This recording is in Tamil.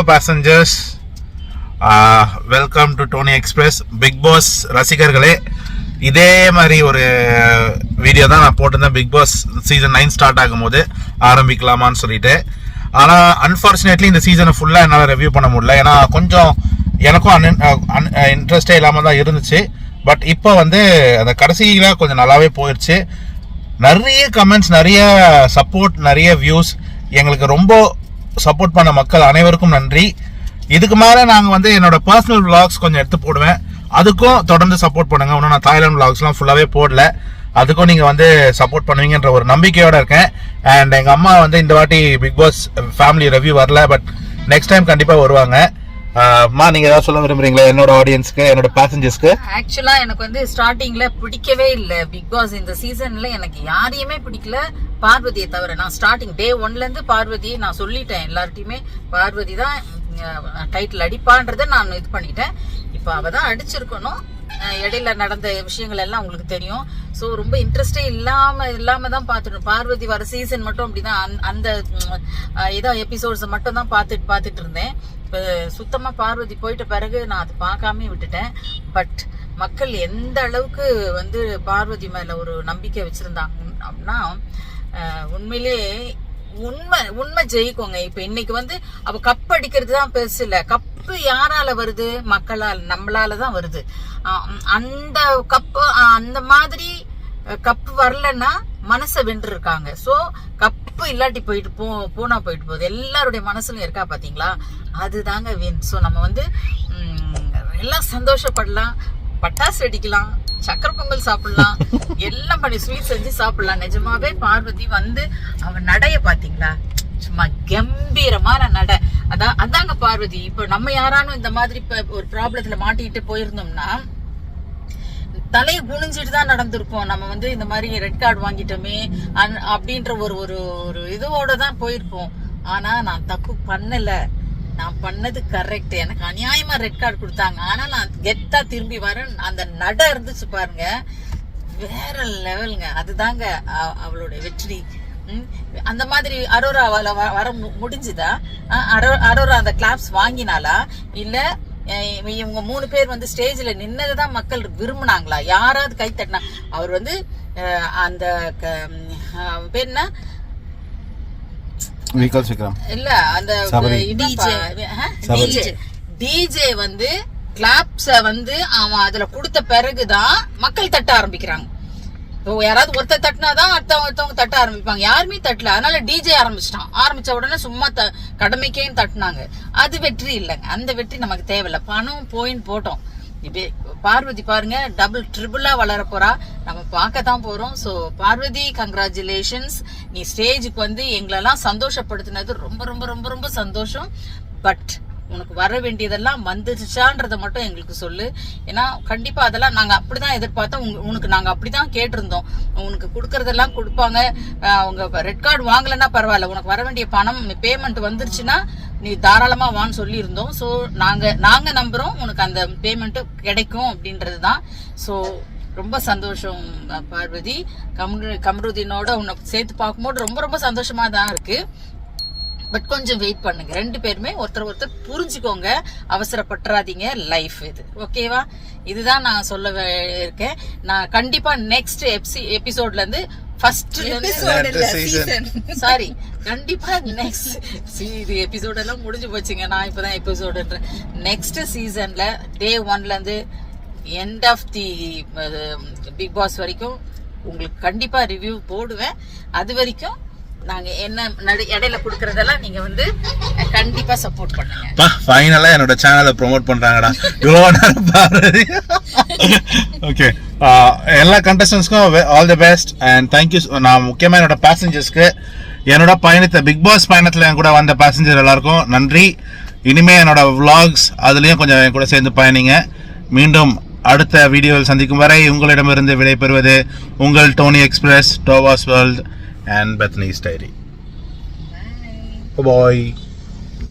passengers, welcome to Tony Express. Big Boss ரசிகர்களே, இதே மாதிரி ஒரு வீடியோ தான் நான் போட்டிருந்தேன். பிக் பாஸ் சீசன் 9 ஸ்டார்ட் ஆகும்போது ஆரம்பிக்கலாமான்னு சொல்லிட்டு. ஆனால் அன்ஃபார்ச்சுனேட்லி இந்த சீசனை ஃபுல்லாக என்னால் ரிவ்யூ பண்ண முடியல. ஏன்னா கொஞ்சம் எனக்கும் இன்ட்ரெஸ்டே இல்லாமல் தான் இருந்துச்சு. பட் இப்போ வந்து அந்த கடைசியில் கொஞ்சம் நல்லாவே போயிடுச்சு. நிறைய கமெண்ட்ஸ், நிறைய சப்போர்ட், நிறைய வியூஸ். எங்களுக்கு ரொம்ப சப்போர்ட் பண்ண மக்கள் அனைவருக்கும் நன்றி. இதுக்கு மேலே நாங்கள் வந்து என்னோட பர்சனல் விளாக்ஸ் கொஞ்சம் எடுத்து போடுவேன். அதுக்கும் தொடர்ந்து சப்போர்ட் பண்ணுங்க. இன்னும் நான் தாய்லாந்து விளாக்ஸ்லாம் ஃபுல்லாகவே போடல. அதுக்கும் நீங்கள் வந்து சப்போர்ட் பண்ணுவீங்கன்ற ஒரு நம்பிக்கையோடு இருக்கேன். அண்ட் எங்கள் அம்மா வந்து இந்த வாட்டி பிக் பாஸ் ஃபேமிலி ரிவ்யூ வரல, பட் நெக்ஸ்ட் டைம் கண்டிப்பாக வருவாங்க. அம்மா, நீங்க ஏதாவது சொல்ல விரும்புறீங்களா என்னோட ஆடியன்ஸ்க்கு, என்னோட பேசஞ்சர்ஸ்க்கு? ஆக்சுவலா எனக்கு வந்து ஸ்டார்டிங்ல பிடிக்கவே இல்லை பிக் பாஸ். இந்த சீசன்ல எனக்கு யாரையுமே பிடிக்கல, பார்வதியை தவிர. நான் ஸ்டார்டிங் டே 1ல இருந்து பார்வதியை நான் சொல்லிட்டேன் எல்லார்ட்டையுமே. பார்வதி தான் டைட்டில் அடிப்பான்றதை நான் இது பண்ணிட்டேன். இப்போ அவ தான் அடிச்சிருக்கணும். இடையில நடந்த விஷயங்கள் எல்லாம் உங்களுக்கு தெரியும். ஸோ ரொம்ப இன்ட்ரெஸ்டே இல்லாம தான் பார்த்துட்டோம். பார்வதி வர சீசன் மட்டும் அப்படிதான், அந்த ஏதோ எபிசோட்ஸை மட்டும் தான் பார்த்துட்டு இருந்தேன். இப்போ சுத்தமாக பார்வதி போயிட்ட பிறகு நான் அது பார்க்காம விட்டுட்டேன். பட் மக்கள் எந்த அளவுக்கு வந்து பார்வதி மேல ஒரு நம்பிக்கை வச்சிருந்தாங்க அப்படின்னா, உண்மையிலே உண்மை ஜெயிக்குங்க. இப்ப இன்னைக்கு வந்து அவ கப் அடிக்கிறது தான் பெருசு இல்ல. கப்பு யாரால வருது? மக்களால், நம்மளாலதான் வருது. அந்த கப்பு அந்த மாதிரி கப்பு வரலன்னா மனசை வென்று இருக்காங்க. சோ கப்பு இல்லாட்டி போனா போயிட்டு போகுது. எல்லாருடைய மனசுலயும் இருக்கா பாத்தீங்களா? அதுதாங்க வின். சோ நம்ம வந்து எல்லாம் சந்தோஷப்படலாம், பட்டாசு வெடிக்கலாம், சக்கரை பொங்கல் சாப்பிடலாம், எல்லாம் பண்ணி ஸ்வீட் செஞ்சு சாப்பிடலாம். நிஜமாவே பார்வதி வந்து அவன் நடைய பாத்தீங்களா? சும்மா கம்பீரமான நடை. அதாங்க பார்வதி. இப்ப நம்ம யாரானும் இந்த மாதிரி ஒரு ப்ராப்ளத்துல மாட்டிட்டு போயிருந்தோம்னா தலையை குனிஞ்சிட்டு தான் நடந்திருப்போம். நம்ம வந்து இந்த மாதிரி ரெட் கார்டு வாங்கிட்டோமே அப்படின்ற ஒரு இதோட தான் போயிருப்போம். ஆனா நான் தப்பு பண்ணல, நான் பண்ணது கரெக்ட். எனக்கு அநியாயமா ரெட் கார்டு கொடுத்தாங்க, ஆனா நான் கெத்தா திரும்பி வரேன். அந்த நட இருந்துச்சு பாருங்க, வேற லெவலுங்க. அதுதாங்க அவளோட வெற்றி. அந்த மாதிரி அரோரா வர முடிஞ்சுதா? அரோரா அந்த கிளாப்ஸ் வாங்கினாலா? இல்ல இவங்க 3 பேர் வந்து ஸ்டேஜ்ல நின்னதுதான் மக்கள் விரும்பினாங்களா? யாராவது கை தட்டினா? அவர் வந்து அந்த பேர் என்ன, இல்ல அந்த டிஜே வந்து கிளாப்ஸ வந்து அவன் அதுல கொடுத்த பிறகுதான் மக்கள் தட்ட ஆரம்பிக்கிறாங்க. யாராவது ஒருத்தர் தட்டினாதான் அடுத்தவங்க தட்ட ஆரம்பிப்பாங்க. யாருமே தட்டல, அதனால டிஜே ஆரம்பிச்ச உடனே சும்மா கடமைக்கையும் தட்டினாங்க. அது வெற்றி இல்லைங்க. அந்த வெற்றி நமக்கு தேவையில்ல. பணம் போட்டோம். இப்ப பார்வதி பாருங்க, டபுள் ட்ரிபிளா வளர போறா. நம்ம பார்க்கத்தான் போறோம். So Parvathi, congratulations. நீ ஸ்டேஜுக்கு வந்து எங்களெல்லாம் சந்தோஷப்படுத்தினது ரொம்ப ரொம்ப ரொம்ப ரொம்ப சந்தோஷம். பட் உனக்கு வர வேண்டியதெல்லாம் வந்துருச்சான்றத மட்டும் எங்களுக்கு சொல்லு. ஏன்னா கண்டிப்பா அதெல்லாம் நாங்க அப்படிதான் எதிர்பார்த்தோம். உனக்கு நாங்க அப்படிதான் கேட்டிருந்தோம். உனக்கு கொடுக்கறதெல்லாம் கொடுப்பாங்க. அவங்க ரெட் கார்டு வாங்கலன்னா பரவாயில்ல, உனக்கு வர வேண்டிய பணம் பேமெண்ட் வந்துருச்சுன்னா நீ தாராளமா வான்னு சொல்லி இருந்தோம். சோ நாங்க நம்புறோம் உனக்கு அந்த பேமெண்ட் கிடைக்கும் அப்படின்றதுதான். சோ ரொம்ப சந்தோஷம் பார்வதி. கமருதீனோட உன்னை சேர்த்து பார்க்கும்போது ரொம்ப ரொம்ப சந்தோஷமா தான் இருக்கு. பட் கொஞ்சம் வெயிட் பண்ணுங்க. 2 பேருமே ஒருத்தர் புரிஞ்சுக்கோங்க. அவசரப்பட்டுறாதீங்க. லைஃப் இது, ஓகேவா? இதுதான் நான் சொல்ல இருக்கேன். நான் கண்டிப்பா நெக்ஸ்ட் எபிசோட்ல இருந்து சாரி, கண்டிப்பா நெக்ஸ்ட் இது எபிசோட் எல்லாம் முடிஞ்சு போச்சுங்க. நான் இப்பதான் எபிசோடுன்றேன். நெக்ஸ்ட் சீசன்ல டே 1ல இருந்து end of the Bigg Boss வரைக்கும் உங்களுக்கு கண்டிப்பா ரிவ்யூ போடுவேன். அது வரைக்கும் நாங்க என்ன இடையில குடுக்கறதெல்லாம் நீங்க வந்து கண்டிப்பா சப்போர்ட் பண்ணுங்க. ஃபைனலா என்னோட சேனலை ப்ரோமோட் பண்றாங்கடா இவ்வளவு நேரம் பாரு. ஓகே, எல்லா கண்டஸ்டன்ஸ்க்கும் all the best and thank you. நான் முக்கியமா என்னோட பேசஞ்சர்ஸ்க்கு, என்னோட பயணத்தை பிக் பாஸ் பயணத்துல என் கூட வந்த பேசஞ்சர் எல்லாருக்கும் நன்றி. இனிமே என்னோட விளாக்ஸ் அதுலயும் கொஞ்சம் என் கூட சேர்ந்து பயணிங்க. மீண்டும் அடுத்த வீடியோவில் சந்திக்கும் வரை உங்களிடமிருந்து விடைபெறுவது உங்கள் டோனி எக்ஸ்பிரஸ், டோவாஸ் world and Bethany's Diary. Bye bye.